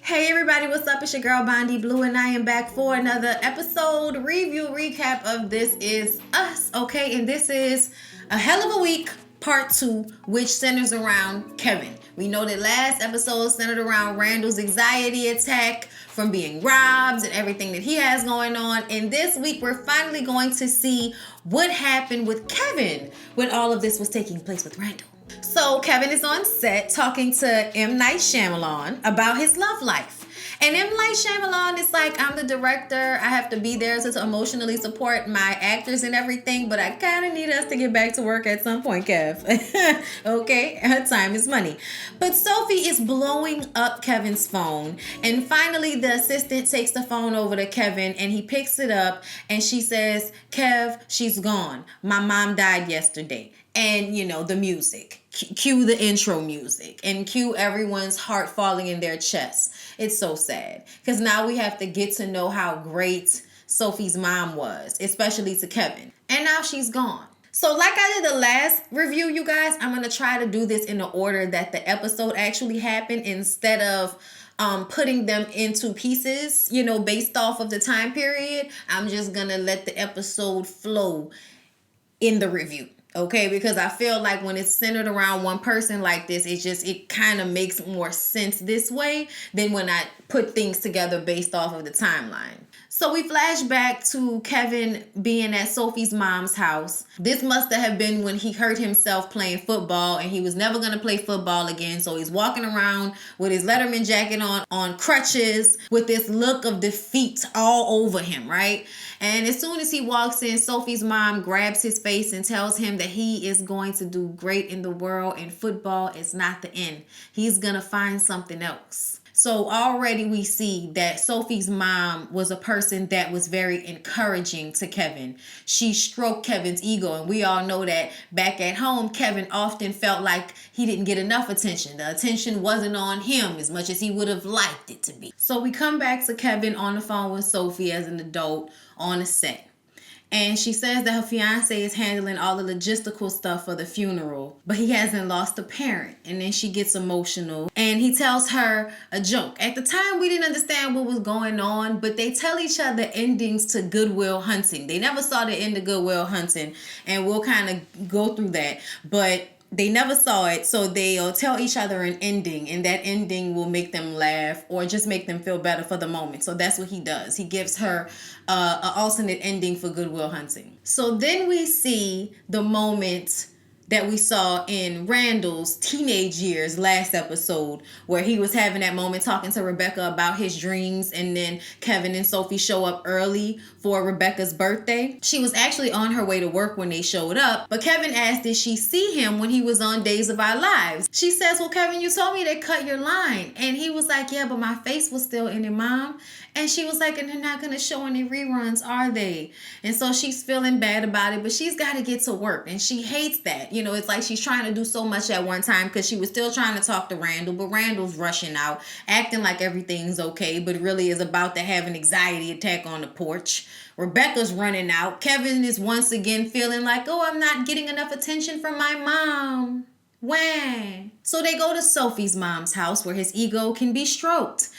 Hey everybody, what's up? It's your girl Bondy Blue and I am back for another episode review recap of This Is Us, okay? And this is a hell of a week, part 2, which centers around Kevin. We know that last episode centered around Randall's anxiety attack from being robbed and everything that he has going on. And this week we're finally going to see what happened with Kevin when all of this was taking place with Randall. So Kevin is on set talking to M. Night Shyamalan about his love life. And M. Night Shyamalan is like, I'm the director. I have to be there to emotionally support my actors and everything. But I kind of need us to get back to work at some point, Kev. Okay? Time is money. But Sophie is blowing up Kevin's phone. And finally, the assistant takes the phone over to Kevin. And he picks it up. And she says, Kev, she's gone. My mom died yesterday. And, you know, the music. Cue the intro music. And cue everyone's heart falling in their chest. It's so sad. Because now we have to get to know how great Sophie's mom was. Especially to Kevin. And now she's gone. So like I did the last review, you guys, I'm going to try to do this in the order that the episode actually happened. Instead of putting them into pieces, you know, based off of the time period. I'm just going to let the episode flow in the review. Okay, because I feel like when it's centered around one person like this, it kind of makes more sense this way than when I put things together based off of the timeline. So we flash back to Kevin being at Sophie's mom's house. This must have been when he hurt himself playing football and he was never going to play football again. So he's walking around with his Letterman jacket on crutches with this look of defeat all over him, right? And as soon as he walks in, Sophie's mom grabs his face and tells him that he is going to do great in the world and football is not the end. He's going to find something else. So already we see that Sophie's mom was a person that was very encouraging to Kevin. She stroked Kevin's ego. And we all know that back at home, Kevin often felt like he didn't get enough attention. The attention wasn't on him as much as he would have liked it to be. So we come back to Kevin on the phone with Sophie as an adult on the set. And she says that her fiance is handling all the logistical stuff for the funeral, but he hasn't lost a parent. And then she gets emotional and he tells her a joke. At the time, we didn't understand what was going on, but they tell each other endings to Good Will Hunting. They never saw the end of Good Will Hunting, and we'll kind of go through that. But they never saw it, so they'll tell each other an ending, and that ending will make them laugh or just make them feel better for the moment. So that's what he does. He gives her an alternate ending for Good Will Hunting. So then we see the moment that we saw in Randall's teenage years last episode, where he was having that moment talking to Rebecca about his dreams, and then Kevin and Sophie show up early for Rebecca's birthday. She was actually on her way to work when they showed up, but Kevin asked did she see him when he was on Days of Our Lives. She says, well, Kevin, you told me they cut your line. And he was like, yeah, but my face was still in it, Mom. And she was like, and they're not going to show any reruns, are they? And so she's feeling bad about it, but she's got to get to work. And she hates that. You know, it's like she's trying to do so much at one time because she was still trying to talk to Randall, but Randall's rushing out, acting like everything's okay, but really is about to have an anxiety attack on the porch. Rebecca's running out. Kevin is once again feeling like, oh, I'm not getting enough attention from my mom. When? So they go to Sophie's mom's house where his ego can be stroked.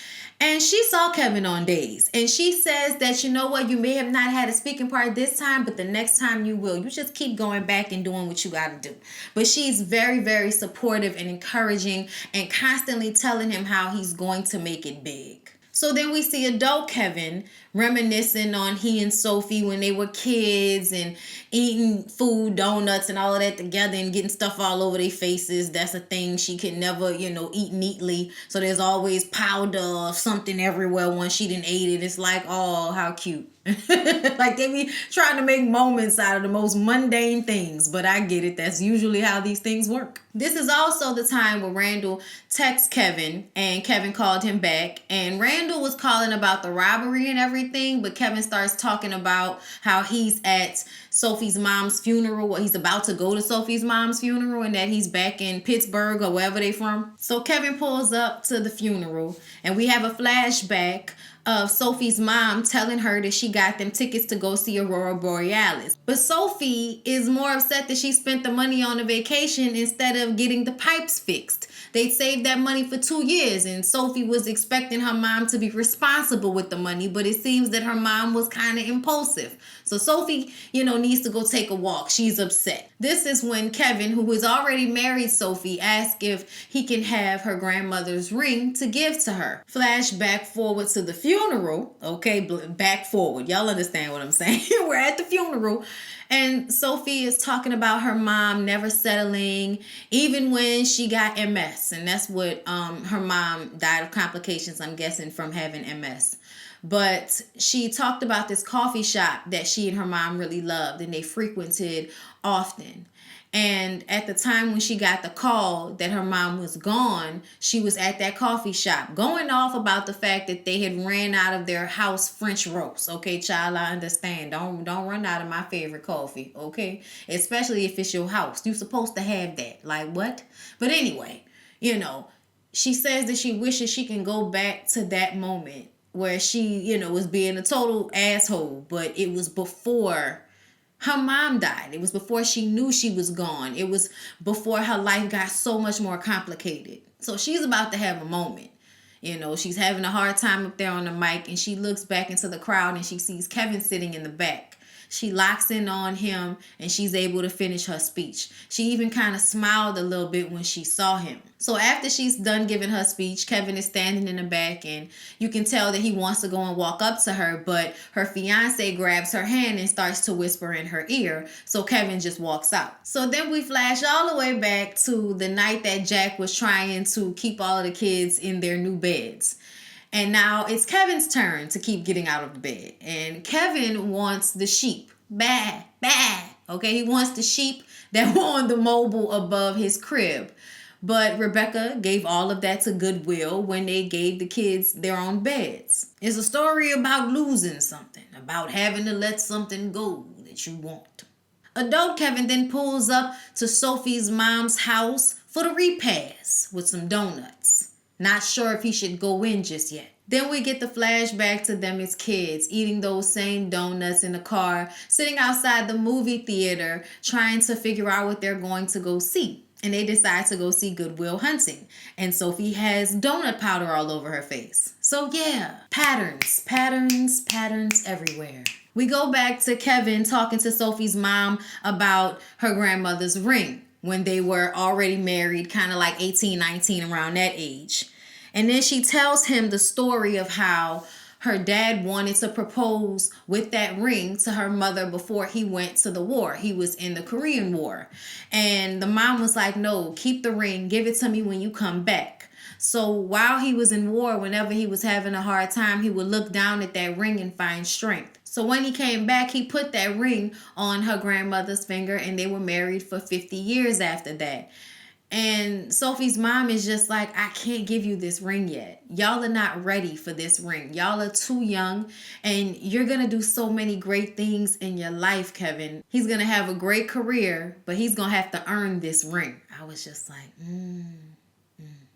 And she saw Kevin on Days. And she says that, you know what, you may have not had a speaking part this time, but the next time you will. You just keep going back and doing what you got to do. But she's very, very supportive and encouraging and constantly telling him how he's going to make it big. So then we see adult Kevin reminiscing on he and Sophie when they were kids and eating food, donuts, and all of that together and getting stuff all over their faces. That's a thing she could never, eat neatly. So there's always powder or something everywhere once she done ate it. It's like, oh, how cute. Like they be trying to make moments out of the most mundane things, but I get it. That's usually how these things work. This is also the time where Randall texts Kevin and Kevin called him back, and Randall was calling about the robbery and everything, but Kevin starts talking about how he's at Sophie's mom's funeral. Well, he's about to go to Sophie's mom's funeral and that he's back in Pittsburgh or wherever they from. So Kevin pulls up to the funeral and we have a flashback of Sophie's mom telling her that she got them tickets to go see Aurora Borealis. But Sophie is more upset that she spent the money on a vacation instead of getting the pipes fixed. They saved that money for 2 years, and Sophie was expecting her mom to be responsible with the money, but it seems that her mom was kind of impulsive. So Sophie, needs to go take a walk. She's upset. This is when Kevin, who has already married Sophie, asks if he can have her grandmother's ring to give to her. Flashback forward to the funeral. Okay, back forward. Y'all understand what I'm saying? We're at the funeral. And Sophie is talking about her mom never settling, even when she got MS. And that's what her mom died of complications, I'm guessing, from having MS. But she talked about this coffee shop that she and her mom really loved and they frequented often. And at the time when she got the call that her mom was gone, she was at that coffee shop going off about the fact that they had ran out of their house French roast. Okay, child, I understand. Don't run out of my favorite coffee, okay? Especially if it's your house. You're supposed to have that. Like, what? But anyway, she says that she wishes she can go back to that moment where she, was being a total asshole, but it was before her mom died. It was before she knew she was gone. It was before her life got so much more complicated. So she's about to have a moment. She's having a hard time up there on the mic, and she looks back into the crowd and she sees Kevin sitting in the back. She locks in on him and she's able to finish her speech. She even kind of smiled a little bit when she saw him. So after she's done giving her speech, Kevin is standing in the back and you can tell that he wants to go and walk up to her, but her fiance grabs her hand and starts to whisper in her ear. So Kevin just walks out. So then we flash all the way back to the night that Jack was trying to keep all of the kids in their new beds. And now it's Kevin's turn to keep getting out of the bed. And Kevin wants the sheep. Bah, bah. Okay, he wants the sheep that were on the mobile above his crib. But Rebecca gave all of that to Goodwill when they gave the kids their own beds. It's a story about losing something, about having to let something go that you want. Adult Kevin then pulls up to Sophie's mom's house for the repast with some donuts. Not sure if he should go in just yet. Then we get the flashback to them as kids, eating those same donuts in the car, sitting outside the movie theater, trying to figure out what they're going to go see. And they decide to go see Good Will Hunting. And Sophie has donut powder all over her face. So yeah, patterns everywhere. We go back to Kevin talking to Sophie's mom about her grandmother's ring when they were already married, kind of like 18, 19, around that age. And then she tells him the story of how her dad wanted to propose with that ring to her mother before he went to the war. He was in the Korean War. And the mom was like, no, keep the ring. Give it to me when you come back. So while he was in war, whenever he was having a hard time, he would look down at that ring and find strength. So when he came back, he put that ring on her grandmother's finger, and they were married for 50 years after that. And Sophie's mom is just like, I can't give you this ring yet. Y'all are not ready for this ring. Y'all are too young, and you're going to do so many great things in your life, Kevin. He's going to have a great career, but he's going to have to earn this ring. I was just like,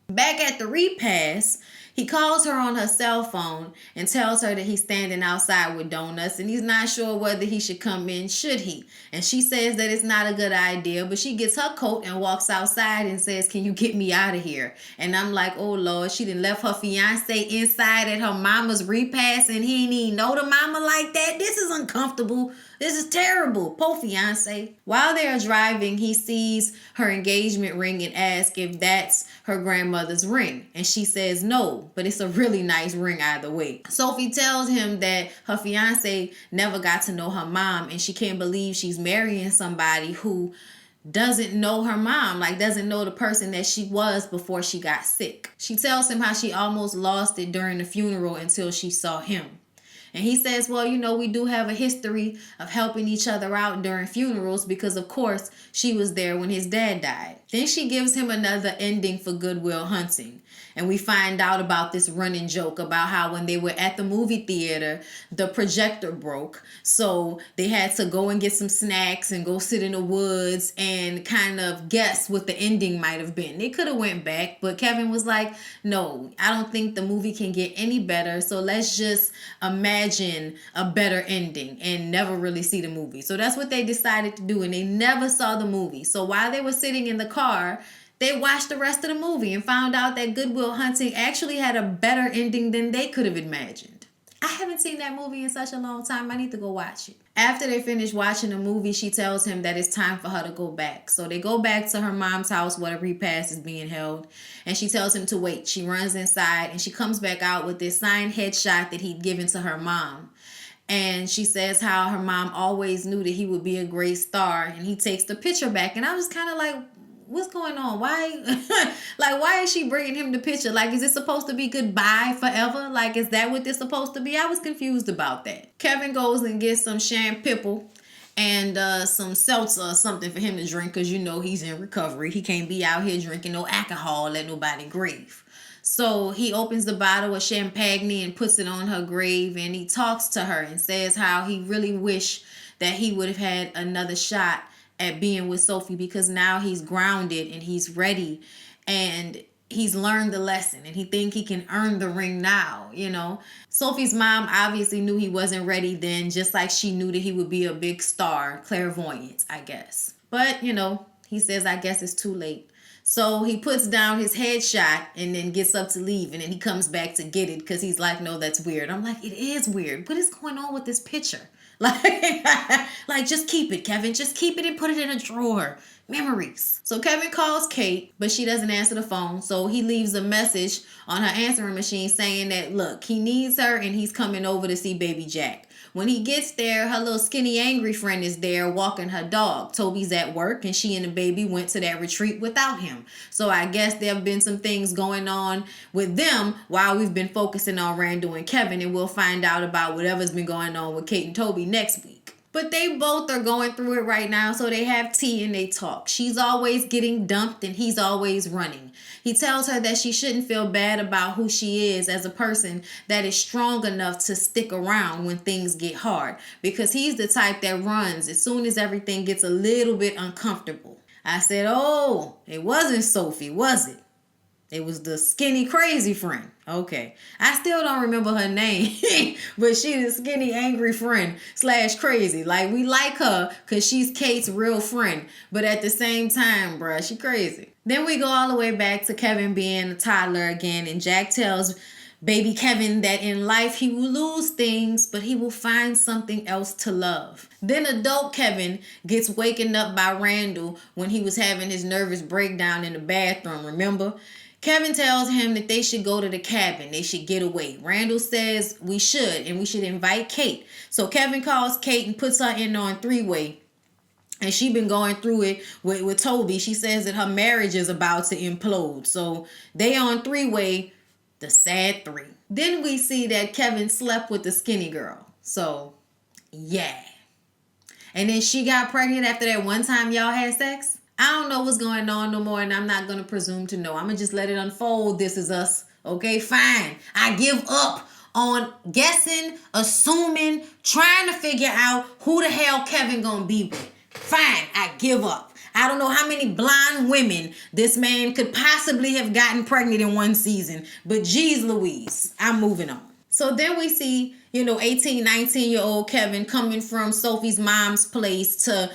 Back at the repast, he calls her on her cell phone and tells her that he's standing outside with donuts and he's not sure whether he should come in, should he? And she says that it's not a good idea, but she gets her coat and walks outside and says, can you get me out of here? And I'm like, oh Lord, she done left her fiance inside at her mama's repast and he ain't even know the mama like that. This is uncomfortable. This is terrible. Poor fiance. While they are driving, he sees her engagement ring and asks if that's her grandmother's ring. And she says no, but it's a really nice ring either way. Sophie tells him that her fiance never got to know her mom and she can't believe she's marrying somebody who doesn't know her mom, like doesn't know the person that she was before she got sick. She tells him how she almost lost it during the funeral until she saw him. And he says, well, we do have a history of helping each other out during funerals because, of course, she was there when his dad died. Then she gives him another ending for Good Will Hunting. And we find out about this running joke about how when they were at the movie theater, the projector broke. So they had to go and get some snacks and go sit in the woods and kind of guess what the ending might have been. They could have went back, but Kevin was like, no, I don't think the movie can get any better. So let's just imagine a better ending and never really see the movie. So that's what they decided to do. And they never saw the movie. So while they were sitting in the car, they watched the rest of the movie and found out that Good Will Hunting actually had a better ending than they could have imagined. I haven't seen that movie in such a long time. I need to go watch it. After they finish watching the movie, she tells him that it's time for her to go back. So they go back to her mom's house where the repast is being held. And she tells him to wait. She runs inside and she comes back out with this signed headshot that he'd given to her mom. And she says how her mom always knew that he would be a great star. And he takes the picture back. And I was kind of like, what's going on? Why? Like, why is she bringing him the picture? Like, is it supposed to be goodbye forever? Like, is that what it's supposed to be? I was confused about that. Kevin goes and gets some champagne and some seltzer or something for him to drink because, you know, he's in recovery. He can't be out here drinking no alcohol, let nobody grieve. So he opens the bottle of champagne and puts it on her grave, and he talks to her and says how he really wished that he would have had another shot at being with Sophie because now he's grounded and he's ready and he's learned the lesson and he think he can earn the ring now, you know. Sophie's mom obviously knew he wasn't ready then, just like she knew that he would be a big star, clairvoyant, I guess. But, you know, he says, I guess it's too late. So he puts down his headshot and then gets up to leave, and then he comes back to get it because he's like, no, that's weird. I'm like, it is weird. What is going on with this picture? Like, just keep it, Kevin. Just keep it and put it in a drawer. Memories. So Kevin calls Kate, but she doesn't answer the phone. So he leaves a message on her answering machine saying that, look, he needs her and he's coming over to see baby Jack. When he gets there, her little skinny angry friend is there walking her dog. Toby's at work and she and the baby went to that retreat without him. So I guess there have been some things going on with them while we've been focusing on Randall and Kevin, and we'll find out about whatever's been going on with Kate and Toby next week. But they both are going through it right now, so they have tea and they talk. She's always getting dumped and he's always running. He tells her that she shouldn't feel bad about who she is as a person that is strong enough to stick around when things get hard, because he's the type that runs as soon as everything gets a little bit uncomfortable. I said, oh, it wasn't Sophie, was it? It was the skinny crazy friend. Okay. I still don't remember her name, but she's the skinny angry friend / crazy. Like, we like her because she's Kate's real friend. But at the same time, bruh, she crazy. Then we go all the way back to Kevin being a toddler again. And Jack tells baby Kevin that in life he will lose things, but he will find something else to love. Then adult Kevin gets waken up by Randall when he was having his nervous breakdown in the bathroom, remember? Kevin tells him that they should go to the cabin. They should get away. Randall says we should, and we should invite Kate. So Kevin calls Kate and puts her in on three-way. And she been going through it with Toby. She says that her marriage is about to implode. So they on three-way, the sad three. Then we see that Kevin slept with the skinny girl. So, yeah. And then she got pregnant after that one time y'all had sex. I don't know what's going on no more, and I'm not going to presume to know. I'm going to just let it unfold. This is us. Okay, fine. I give up on guessing, assuming, trying to figure out who the hell Kevin going to be with. Fine, I give up. I don't know how many blonde women this man could possibly have gotten pregnant in one season, but geez Louise, I'm moving on. So then we see, 18, 19-year-old Kevin coming from Sophie's mom's place to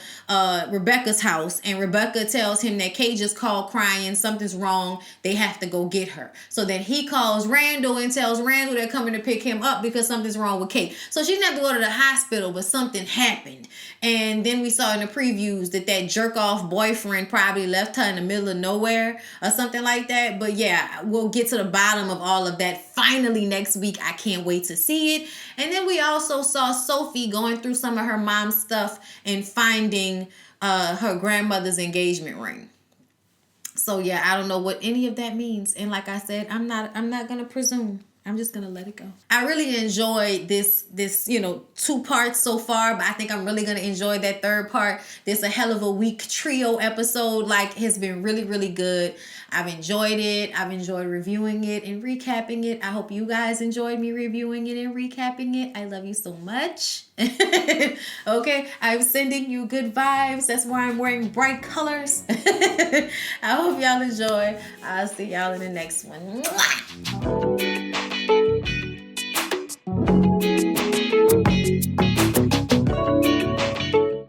Rebecca's house. And Rebecca tells him that Kate just called crying. Something's wrong. They have to go get her. So then he calls Randall and tells Randall they're coming to pick him up because something's wrong with Kate. So she didn't have to go to the hospital, but something happened. And then we saw in the previews that jerk-off boyfriend probably left her in the middle of nowhere or something like that. But yeah, we'll get to the bottom of all of that finally next week. I can't wait to see it. And then we also saw Sophie going through some of her mom's stuff and finding her grandmother's engagement ring. So yeah, I don't know what any of that means. And like I said, I'm not going to presume. I'm just gonna let it go. I really enjoyed this 2 parts so far, but I think I'm really gonna enjoy that 3rd part. This a hell of a week trio episode. Like, has been really, really good. I've enjoyed it. I've enjoyed reviewing it and recapping it. I hope you guys enjoyed me reviewing it and recapping it. I love you so much. Okay, I'm sending you good vibes. That's why I'm wearing bright colors. I hope y'all enjoy. I'll see y'all in the next one. Mwah!